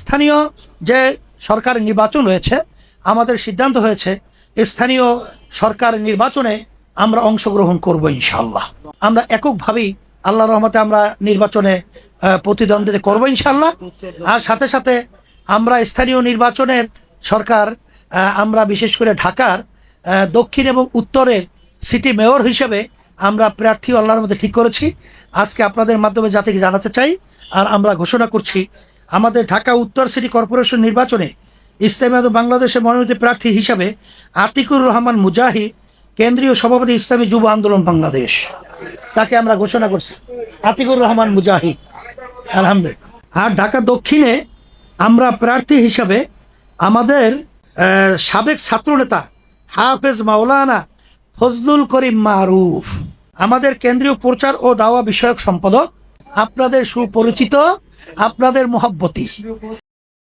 স্থানীয় যে সরকার নির্বাচন হয়েছে, আমাদের সিদ্ধান্ত হয়েছে স্থানীয় সরকার নির্বাচনে আমরা অংশগ্রহণ করব ইনশাআল্লাহ। আমরা এককভাবেই আল্লাহ রহমতে আমরা নির্বাচনে প্রতিদ্বন্দ্বিতা করবো ইনশাআল্লাহ। আর সাথে সাথে আমরা স্থানীয় নির্বাচনের সরকার আমরা বিশেষ করে ঢাকার দক্ষিণ এবং উত্তরের সিটি মেয়র হিসেবে আমরা প্রার্থী আল্লাহর মধ্যে ঠিক করেছি। আজকে আপনাদের মাধ্যমে জাতিকে জানাতে চাই, আর আমরা ঘোষণা করছি আমাদের ঢাকা উত্তর সিটি কর্পোরেশন নির্বাচনে ইসলামী বাংলাদেশের মনোনীত প্রার্থী হিসাবে আতিকুর রহমান মুজাহিদ, কেন্দ্রীয় সভাপতি ইসলামী যুব আন্দোলন বাংলাদেশ, তাকে আমরা ঘোষণা করছি আতিকুর রহমান মুজাহিদ, আলহামদুলিল্লাহ। আর ঢাকা দক্ষিণে আমরা প্রার্থী হিসাবে আমাদের সাবেক ছাত্রনেতা হাফেজ মাওলানা ফজলুল করিম মারুফ, আমাদের কেন্দ্রীয় প্রচার ও দাওয়া বিষয়ক সম্পাদক, আপনাদের সুপরিচিত, আপনাদের মহব্বতী